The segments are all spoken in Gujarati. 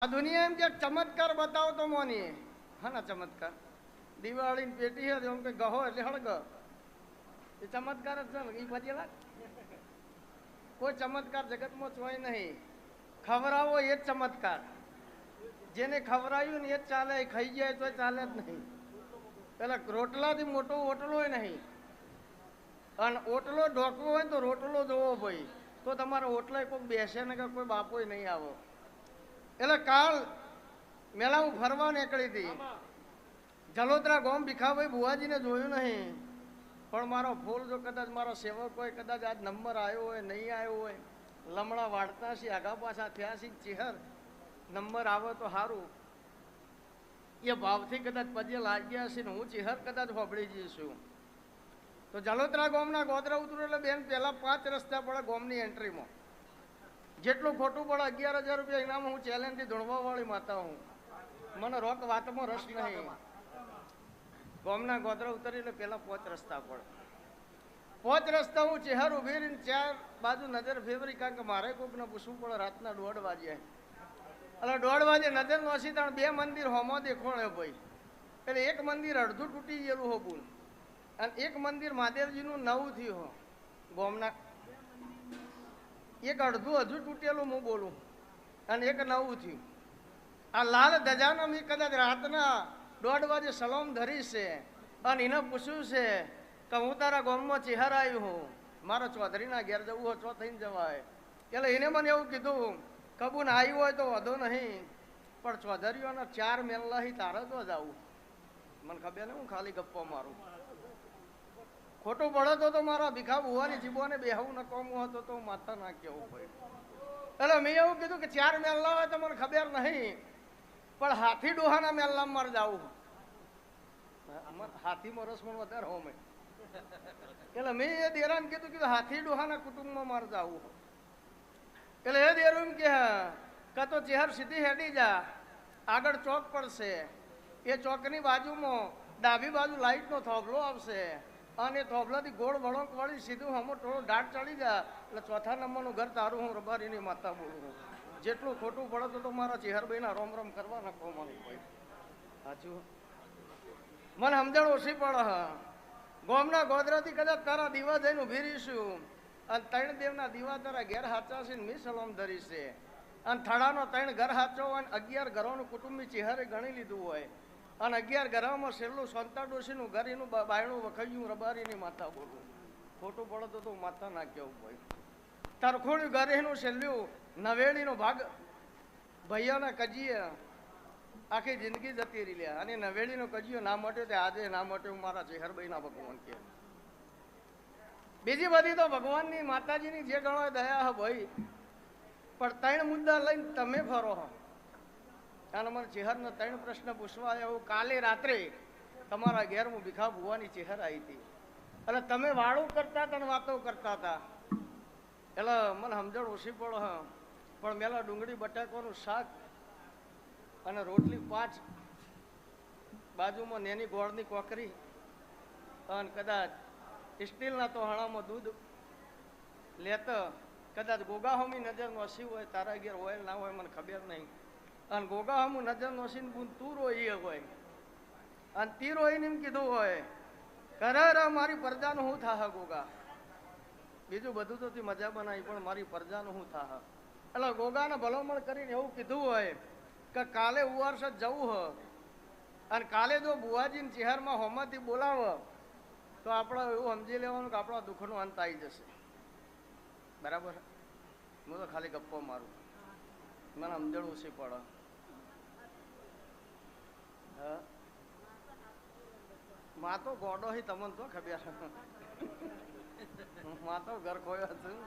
આ દુનિયા એમ કે ચમત્કાર બતાવો તો મોનીએ. હા ના ચમત્કાર દિવાળી પેટી છે એમ કે ગહો એટલે હળગ એ ચમત્કાર જ છે. એ પછી કોઈ ચમત્કાર જગતમાં જોઈ નહીં. ખવડાવો એ જ ચમત્કાર. જેને ખવડાવ્યું ને એ જ ચાલે. ખાઈ જાય તો ચાલે જ નહીં. પેલા રોટલાથી મોટો ઓટલો હોય નહીં. અને ઓટલો ઢોકવો હોય તો રોટલો જોવો ભાઈ. તો તમારા ઓટલા કોઈ બેસે ને કે કોઈ બાપો નહીં આવો. એટલે કાલ મેલા હું ફરવા નીકળી હતી. જલોત્રા ગોમ ભીખાભાઈ બુવાજીને જોયું નહીં. પણ મારો ફૂલ જો કદાચ મારો સેવક હોય, કદાચ આજ નંબર આવ્યો હોય નહીં આવ્યો હોય, લમણા વાળતા છે આગા પાછા થયા છે ચેહર નંબર આવે તો સારું. એ ભાવથી કદાચ પજે લાગ્યા છે ને હું ચેહર કદાચ હોબળી જઈશું. તો જલોત્રા ગોમના ગોદરા ઉતરું એટલે બેન પહેલા 5 રસ્તા પડે ગોમની એન્ટ્રીમાં. જેટલું ખોટું પડે 11,000 રૂપિયા ઇનામ. હું ચેલેન્જથી ધૂણવા વાળી માતા હું. મને રોક વાતમાં રસ નહીં. ગોમના ગોદરા ઉતરી એટલે પેલા 5 રસ્તા પડે. 5 રસ્તા હું ચેહર ઉભી રહીને 4 બાજુ નજર ફેરવી. કારણ કે મારે કોઈકને પૂછવું પડે. રાતના 1:30 વાગે એટલે 1:30 વાગે નજર નોસી તાણ 2 મંદિર હોમો દેખોળે ભાઈ. એટલે એક મંદિર અડધું તૂટી ગયેલું હોબું અને એક મંદિર મહાદેવજીનું નવું થયું હો ગોમના. એક અડધું હજુ તૂટેલું હું બોલું અને એક નવું થયું. આ લાલ ધજાનો મેં કદાચ રાતના 1:30 વાગે સલોમ ધરી છે અને એને પૂછ્યું છે કે હું તારા ગામમાં ચેહર આવ્યું હું, મારા ચૌધરીના ઘેર જવું હોય ચો થઈને જવાય. એટલે એને મને એવું કીધું કબૂન આવ્યું હોય તો વધો નહીં, પણ ચૌધરીઓના 4 મેલ્લાહી તારે તો જ આવું. મને ખબર ને હું ખાલી ગપ્પો મારું. ખોટું પડે તો મારા ભીખા બુવાની જીબોને બેહવું ન કોમવું હતો તો માથા ના કેવું ભાઈ. એટલે મેં એવું કીધું કે 4 મેલ્લા હોય તો મને ખબર નહીં, પણ હાથી ડોહાના મેલ્લામાં મારે જવું. હાથીમાં રસ પણ વધારે હોમે. એટલે મેં એ દેરાને કીધું કે હાથી ડોહાના કુટુંબમાં મારે જવું. એટલે એ દેરું કે તો ચેહર સીધી હેડી જા, આગળ ચોક પડશે. એ ચોકની બાજુમાં ડાબી બાજુ લાઈટનો થોભલો આવશે અને થોભલાથી ગોળ વળોંક વળી સીધું હમો થોડો દાટ ચડી જા એટલે 4થા નંબરનું ઘર તારું. હું રબારીની માતા બોલું. જેટલું ખોટું પડે તો મારા ચેહરભાઈના રોમ રોમ કરવા નાખો મને ભાઈ. સાચું મને સમજણ ઓછી પડે. ગોમના ગોદરાથી કદાચ તારા દીવા જઈને ઉભી રહીશું અને 3 દેવના દીવા તારા ઘેર હાચા છે ને મેં સલામ ધરી છે. અને થડાનો 3 ઘર હાચો હોય અને 11 ઘરોનું કુટુંબી ચેહરે ગણી લીધું હોય અને 11 ઘરમાં છેલ્લું સંતા ડોશીનું ઘર એનું બાયણું વખાયું. રબારીની માતા બોલું. ખોટું પડે તો માતા ના કેવું ભાઈ. તરખોડ્યું ઘર એનું છેલ્લું નવેડીનો ભાગ ભૈયાના કજીએ આખી જિંદગી જતી રહી લ્યા. અને નવેડીનો કજીયો ના મટ્યો તે આજે ના મટ્યો. મારા ચેહરભાઈના ભગવાન કે બીજી બધી તો ભગવાનની માતાજીની જે ગણો દયા હે ભાઈ. પણ 3 મુદ્દા લઈને તમે ફરો હો. અને મને ચેહરના 3 પ્રશ્ન પૂછવા આવ્યા. કાલે રાત્રે તમારા ઘેર હું ભીખા ભુવાની ચેહર આવી હતી. એટલે તમે વાળું કરતા હતા ને વાતો કરતા હતા. એટલે મને સમજણ ઓછી પડે. પણ મેલા ડુંગળી બટાકાનું શાક અને રોટલી 5, બાજુમાં નેની ગોળની કોકરી અને કદાચ સ્ટીલના તો હણામાં દૂધ લેતા. કદાચ ગોગાહોમી નજર નોસી હોય તારા ઘેર હોય ના હોય મને ખબર નહીં. અને ગોગાહોમું નજર નોસીને બુન તું રોઈ હોય અને તી રોઈને એમ કીધું હોય કરે મારી પ્રજાનું શું થાહ ગોગા. બીજું બધું તો મજા બનાવી પણ મારી પ્રજાનું શું થાહ. એટલે ગોગાને ભલામણ કરીને એવું કીધું હોય કે કાલે ઉવારસદ જવું હ અને કાલે જો બુવાજીને ચેહરમાં હોમાંથી બોલાવે તો આપણે એવું સમજી લેવાનું કે આપણા દુઃખનો અંત આવી જશે. બરાબર. હું તો ખાલી ગપ્પો મારું. મને સમજણ ઓછી પડે. હા માં તો ગોડો હી તમને તો ખબર. માં તો ઘર ખોયો છું.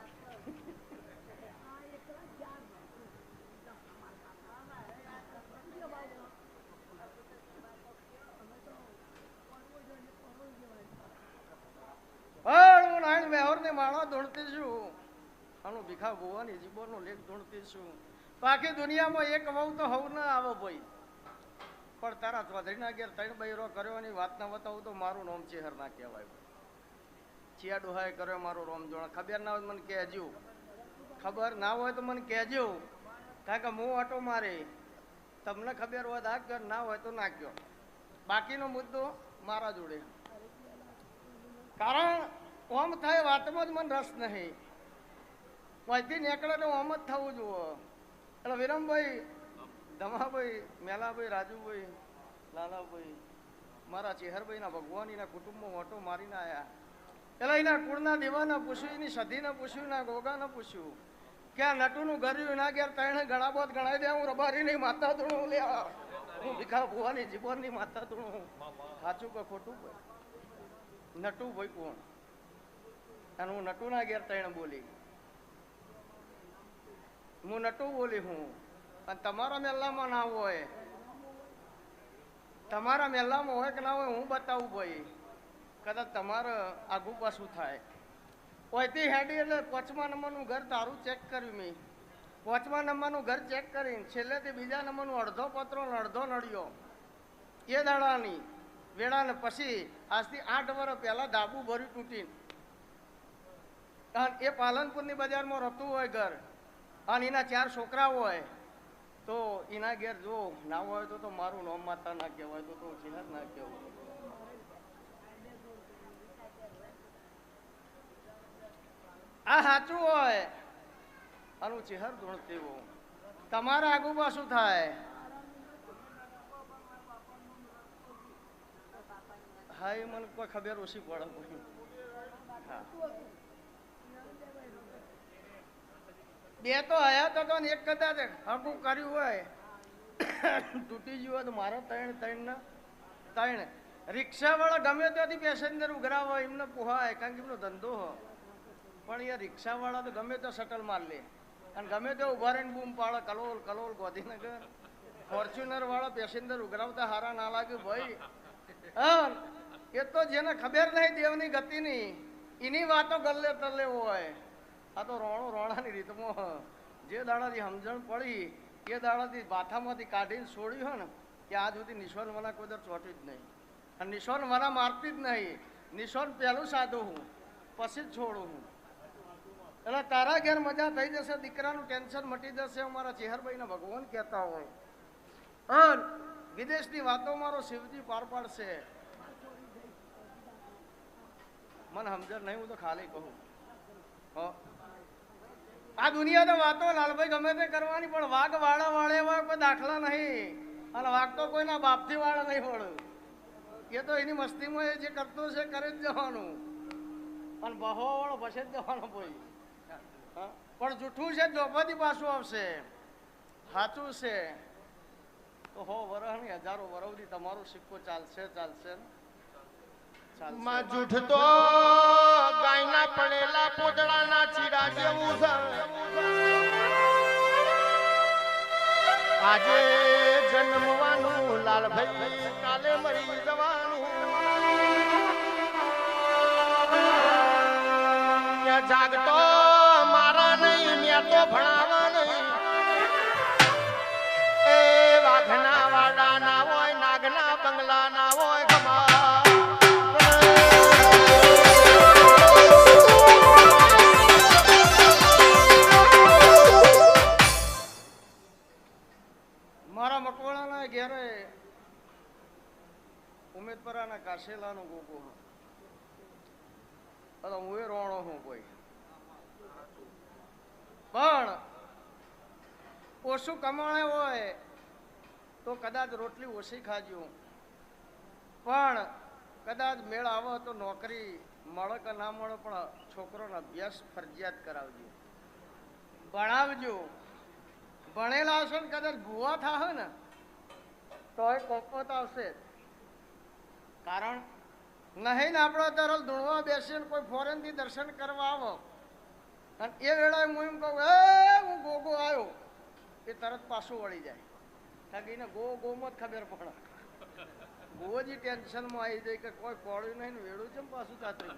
હું નાયણ મેહોરને માણો ધૂણતી છું. આનું ભીખા ભુવાની જીબોનો લેખ ધૂણતી છું. તો આખી દુનિયામાં એક વહુ તો હવ ના આવે ભાઈ. પણ તારા ચૌધરીના ઘેર 3 બૈરો કર્યોની વાત ના બતાવું તો મારું નામ ચેહર ના કહેવાય. ચિયા ડોહાએ કર્યો મારું રોમ જોણ. ખબર ના હોય મને કહેજો. ખબર ના હોય તો મને કહેજો. કારણ કે હું ઓટો મારે તમને ખબર હોય તો આ કયો, ના હોય તો ના કયો. બાકીનો મુદ્દો મારા જોડે. કારણ ઓમ થાય વાતમાં જ મને રસ નહીં. અહીંથી નીકળે તો ઓમ જ થવું જુઓ. એટલે વિરમભાઈ, ધમાભાઈ, મેલાભાઈ, રાજુભાઈ, લાલાભાઈ, મારા ચેહરભાઈના ભગવાનીના કુટુંબમાં ઓટો મારીને આવ્યા. એટલે એના કુળના દેવાના પૂછ્યું, એની સધીને પૂછ્યું, ના ગોગાને પૂછ્યું કે આ નટુનું ગર્યું ના ઘેર ત્રણે ગળા બોત ગણાઈ દે. હું રબારીની માતા ધૂણું લે, હું ભીખા ભુવાની જીવનની માતા ધૂણું. સાચું કે ખોટું? નટુ ભાઈ કોણ? અને હું નટુના ઘેર ત્રણ બોલી, હું નટુ બોલી હું. અને તમારા મેલ્લામાં ના હોય, તમારા મેલ્લામાં હોય કે ના હોય હું બતાવું ભાઈ. કદાચ તમારે આગુ પાછું થાય. ઓયથી હેડી એટલે 5મા નંબરનું ઘર તારું ચેક કર્યું મેં. 5મા નંબરનું ઘર ચેક કરીને છેલ્લેથી બીજા નંબરનું અડધો પત્રો ને અડધો નળિયો એ દાડાની વેળાને પછી આજથી 8 વર્ષ પહેલા ધાબુ ભર્યું તૂટીને. અને એ પાલનપુરની બજારમાં રહેતું હોય ઘર, અને એના 4 છોકરા હોય, તો એના ઘેર જો ના હોય તો મારું નામ માતા ના કહેવાય, તો ચિહ્ન ના કહેવું. આ સાચું હોય આનું ચહેર ધૂણતી હું. તમારા આગુ પાછું થાય. હા, એ મને કોઈ ખબર ઓછી પડે. હા, 2 તો હયાત હતો ને 1 કદાચ હકું કર્યું હોય તૂટી ગયું હોય તો મારા 3 રિક્ષા વાળા ગમે ત્યાંથી પેસેન્જર ઉઘરાવો એમને પોહાય, કારણ કે એમનો ધંધો હોય. પણ એ રિક્ષાવાળા તો ગમે તો શટલ માર લે અને ગમે તે ઉભા રહીને બૂમ પાડે, કલોલ કલોલ ગોધીનગર. ફોર્ચ્યુનર વાળા પેસેન્જર ઉઘરાવતા હારા ના લાગે ભાઈ. હા, એ તો જેને ખબર નહીં દેવની ગતિની, એની વાતો ગલ્લે તલ્લે હોય. આ તો રોણાની રીતમાં જે દાડાથી સમજણ પડી એ દાડાથી બાથામાંથી કાઢીને છોડ્યું હોય ને કે આજ સુધી નિશાન વના કોઈ દર ચોટ્યું જ નહીં. અને નિશાન વના મારતી જ નહીં. નિશાન પહેલું સાધું હું, પછી જ છોડું હું. એટલે તારા ઘેર મજા થઈ જશે, દીકરાનું ટેન્શન મટી જશે, અમારા ચેહરભાઈના ભગવાન કહેતા હોય. અને વિદેશની વાતો મારો શિવજી પાર પાડશે. મને સમજણ નહીં, હું તો ખાલી કહું. આ દુનિયા તો વાતો લાલભાઈ ગમે તે કરવાની, પણ વાઘ વાળા વાળે એવા કોઈ દાખલા નહીં. અને વાઘ તો કોઈના બાપથી વાળા નહીં વળું. એ તો એની મસ્તીમાં એ જે કરતો છે કરી જ જવાનું. અને બહો વાળો પછી જ જવાનો ભાઈ. પણ જૂઠું છે ચોપાથી પાછું આવશે. સાચું છે તો 100 વર્ષની 1000 વર્ષથી તમારો સિક્કો ચાલશે ચાલશે. માં જૂઠ તો ગાયના પડેલા પોદળાના ચીરા જેવું છે. આજે જન્મવાનું લાલભાઈ, કાલે મરી જવાનું. જાગતો મારા નહીં, મેં તો ભણાવા નહીં. એ વાઘના વાડા ના હોય, નાગના બંગલા ના હોય, મારા મકવાણાના ઘેરે ઉમેદપરાના કાશેલાનો ગોગો. હું એ રોણો હું કોઈ. પણ ઓછું કમાણે હોય તો કદાચ રોટલી ઓછી ખાજો, પણ કદાચ મેળ આવે તો નોકરી મળે કે ના મળે, પણ છોકરોનો અભ્યાસ ફરજિયાત કરાવજો, ભણાવજો. ભણેલા હશે ને કદાચ ભૂવા થશે ને તો એ કોપત આવશે. કારણ નહીં ને આપણે તરલ ધૂણવા બેસીને કોઈ ફોરેનથી દર્શન કરવા આવો અને એ વેળાએ હું એમ કહું હું ગોગો આવ્યો, એ તરત પાછું વળી જાય. કારણ કે એને ગોમાં જ ખબર પડે. ગોજી ટેન્શનમાં આવી જાય કે કોઈ પડ્યું નહીં ને વેળું છે પાછું ચાતરી,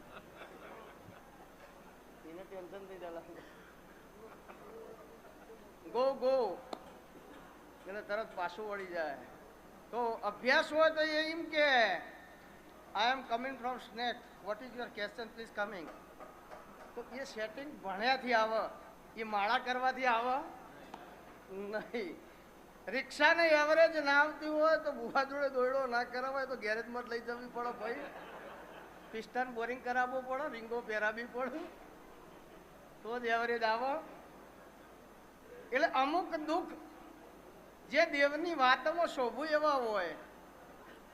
એને ટેન્શન થઈ જાય. ગો એટલે તરત પાછું વળી જાય. તો અભ્યાસ હોય તો એમ કે આઈ એમ કમિંગ ફ્રોમ સ્નેટ, what is your question please coming. તો એ સેટિંગ ભણ્યાથી આવે, એ માળા કરવાથી આવે નહીં. રિક્ષાને એવરેજ ના આવતી હોય તો બુવા જોડે દોયડો ના કરાવાય તો ગેરેજમાં જ લઈ જવી પડે ભાઈ. પિસ્ટન બોરિંગ કરાવવો પડે, રીંગો પહેરાવી પડે તો જ એવરેજ આવો. એટલે અમુક દુઃખ જે દેવની વાતોમાં શોભું એવા હોય,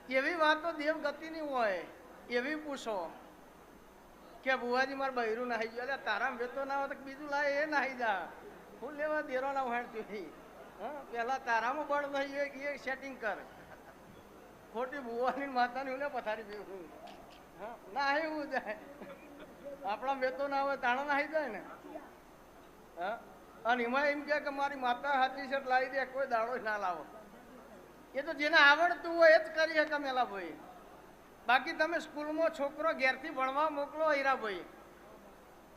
એવી વાતો દેવ ગતિની હોય, એવી પૂછો કે બુવાજી મારે બૈરું નાહી ગયું. એટલે તારા વેતો ના હોય તો બીજું લાય એ નાહી જા. હું લેવા દેરો ના વાણતી. હા, પેલા તારામાં બળ થઈ એ સેટિંગ કર. ખોટી બુવાની માતાની હું પથારી પીવું. હા, ના એવું જાય. આપણા વેતો ના હોય તાણા નાહી જાય ને. હા, અને એમાં એમ કે મારી માતા હાથી શર્ટ લાવી દે, કોઈ દાડો ના લાવો. એ તો જેને આવડતું હોય એ જ કરી શકે મેલાભાઈ. બાકી તમે સ્કૂલમાં છોકરો ઘેરથી ભણવા મોકલો હીરાભાઈ,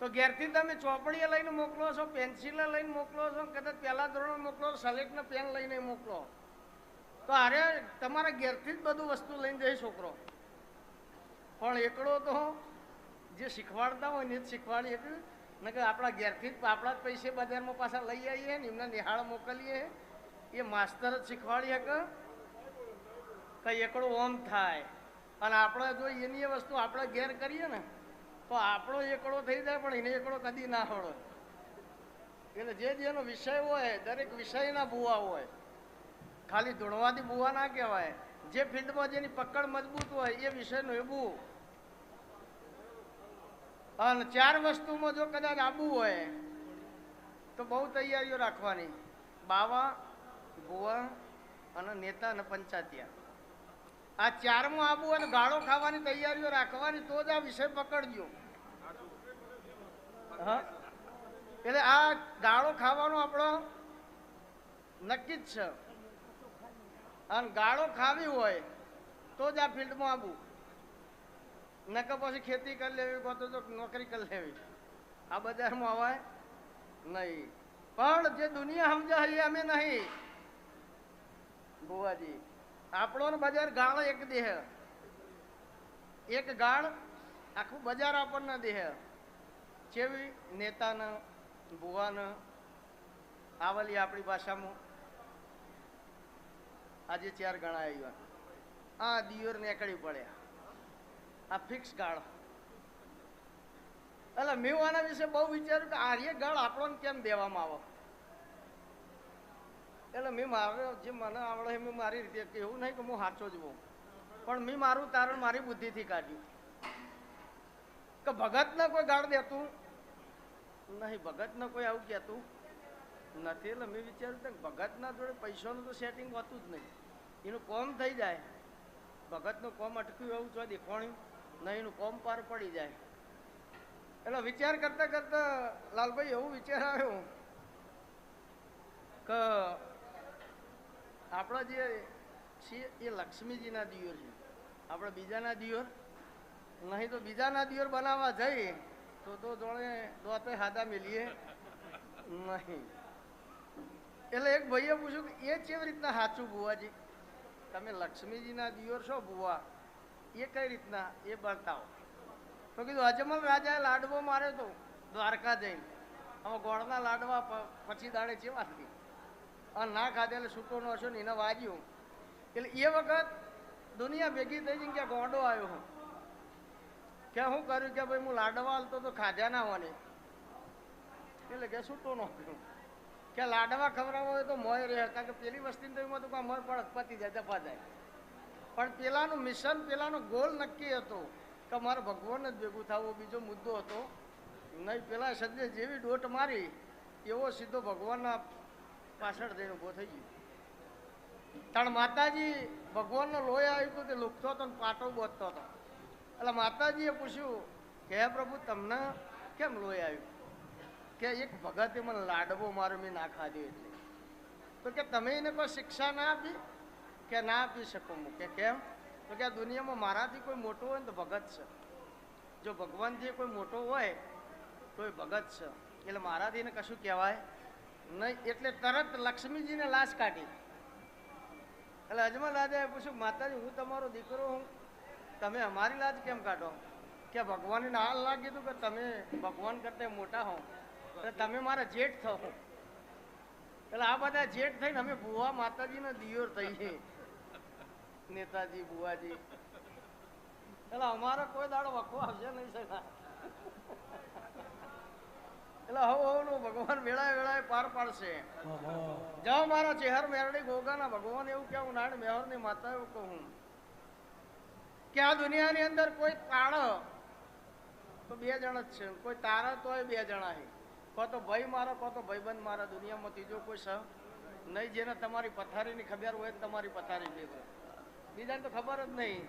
તો ઘેરથી તમે ચોપડીએ લઈને મોકલો છો, પેન્સિલે લઈને મોકલો છો, કદાચ પહેલા ધોરણ મોકલો, સલેક્ટને પેન લઈને મોકલો, તો અરે તમારા ઘેરથી જ બધું વસ્તુ લઈને જાય છોકરો. પણ એકડો તો જે શીખવાડતા હોય ને જ શીખવાડીએ ને કે આપણા ઘેરથી જ આપણા જ પૈસે બજારમાં પાછા લઈ આવીએ ને એમને નિહાળ મોકલીએ. એ માસ્તર જ શીખવાડીએ કે એકડો ઓમ થાય. અને આપણે જો એની એ વસ્તુ આપણે ઘેર કરીએ ને તો આપણો એકડો થઈ જાય, પણ એને એકડો કદી ના આવડે. એટલે જે જેનો વિષય હોય દરેક વિષયના બુવા હોય. ખાલી ધૂણવાથી બુવા ના કહેવાય. જે ફિલ્ડમાં જેની પકડ મજબૂત હોય એ વિષયનો એ બુવું. અને 4 વસ્તુમાં જો કદાચ આબુ હોય તો બહુ તૈયારીઓ રાખવાની. બાવા, બુવા અને નેતા અને પંચાયતિયા. આ 4માં આબુ અને ગાળો ખાવાની તૈયારીઓ રાખવાની તો જ આ વિષય પકડજો. હા, એટલે આ ગાળો ખાવાનો આપણો નક્કી જ છે. અને ગાળો ખાવી હોય તો જ આ ફિલ્ડમાં આવવું. નકર પછી ખેતી કરી લેવી, ગોતો તો નોકરી કરી લેવી. આ બજારમાં અવાય નહીં. પણ જે દુનિયા સમજાય એ અમે નહીં બુવાજી. આપણો બજાર ગાળ એક દેહ, એક ગાળ આખું બજાર આપણને દેહ. જેવી નેતાને બુવાને આવેલી આપણી ભાષામાં આજે 4 ગણા આવ્યા. આ દિયોર નીકળી પડ્યા. આ ફિક્સ ગાળ. એટલે મેં આના વિશે બહુ વિચાર્યું કે આર્ય ગાળ આપણને કેમ દેવામાં આવે. એટલે મેં મારે જે મને આવડે મેં મારી રીતે, એવું નહીં કે હું સાચો જ હોઉં, પણ મેં મારું તારણ મારી બુદ્ધિથી કાઢ્યું કે ભગતને કોઈ ગાળ દેતું નહીં, ભગતને કોઈ આવું કહેતું નથી. એટલે મેં વિચાર્યું કે ભગતના જોડે પૈસાનું તો સેટિંગ હોતું જ નહીં. એનું કોમ થઈ જાય. ભગતનું કોમ અટક્યું એવું જો દેખાણ્યું નહીં, એનું કોમ પાર પડી જાય. એટલે વિચાર કરતા કરતા લાલભાઈ એવું વિચાર આવ્યો કે આપણા જે છીએ એ લક્ષ્મીજીના દિયોર છે. આપણે બીજાના દિયોર નહીં. તો બીજાના દિયોર બનાવવા જઈએ તો જોડે દોતે હાદા મેલીએ નહીં. એટલે એક ભાઈએ પૂછ્યું કે એ કેવી રીતના સાચું બુવાજી, તમે લક્ષ્મીજીના દિયોર છો બુવા, એ કઈ રીતના એ બતાવો. તો કીધું અજમલ રાજાએ લાડવો માર્યો તો દ્વારકા જઈને. હવે ગોળના લાડવા પછી દાડે ચેવા હતી અને ના ખાધે એટલે છૂટો ન હશો ને એને વાગ્યું. એટલે એ વખત દુનિયા ભેગી થઈ જઈને કે ગોડો આવ્યો હું કે શું કર્યું કે ભાઈ હું લાડવા હાલતો તો ખાધા ના હોવાની. એટલે કે છૂટો ન કર્યું કે લાડવા ખવડાવવા હોય તો મોય રહે, કારણ કે પેલી વસ્તીને તો એમાં તો કોઈ મોય પડક પતી જાય, દફા જાય. પણ પેલાનું મિશન, પેલાનો ગોલ નક્કી હતો કે મારે ભગવાન જ ભેગું થવું. બીજો મુદ્દો હતો નહીં. પેલા સજ્જે જેવી દોટ મારી એવો સીધો ભગવાનના પાછળ જઈને ઊભો થઈ ગયો. કારણ માતાજી ભગવાનનો લોહી આવ્યું હતું તે લુકતો હતો ને પાટો બોધતો હતો. એટલે માતાજીએ પૂછ્યું કે હે પ્રભુ તમને કેમ લોહી આવ્યું? કે એક ભગતે મને લાડવો મારો મેં ના ખાધ્યો એટલે. તો કે તમે એને કોઈ શિક્ષા ના આપી? કે ના આપી શકું હું. કે કેમ? તો કે આ દુનિયામાં મારાથી કોઈ મોટો હોય ને તો ભગત છે. જો ભગવાનથી કોઈ મોટો હોય તો એ ભગત છે. એટલે મારાથી એને કશું કહેવાય નહીં. એટલે તરત લક્ષ્મીજીને લાશ કાઢી. એટલે અજમલ રાજાએ પૂછ્યું માતાજી હું તમારો દીકરો હું, તમે અમારી લાજ કેમ કાઢો? કે ભગવાનને હાલ લાગી હતું કે તમે ભગવાન કરતા મોટા હો એટલે તમે મારા જેઠ થો. એટલે આ બધા જેઠ થઈને અમે ભુવા માતાજીના દિયોર થઈએ નેતાજી ભુવાજી એટલે અમારો કોઈ દાડો વખો આવશે નહીં સગા એટલે હવ ભગવાન વેળાએ વેળાએ પાર પાડશે જાઓ મારા ચેહર મેરડી ગોગાના ભગવાન એવું કેવું નાડ મેહર ની માતા એવું કહું કે આ દુનિયાની અંદર કોઈ તાળ તો બે જણ જ છે કોઈ તારા તોય બે જણા છે કો તો ભાઈ મારા કો તો ભાઈબંધ મારા દુનિયામાં ત્રીજો કોઈ સહ નહીં જેને તમારી પથારીની ખબર હોય તમારી પથારી ભેગો બીજાને તો ખબર જ નહીં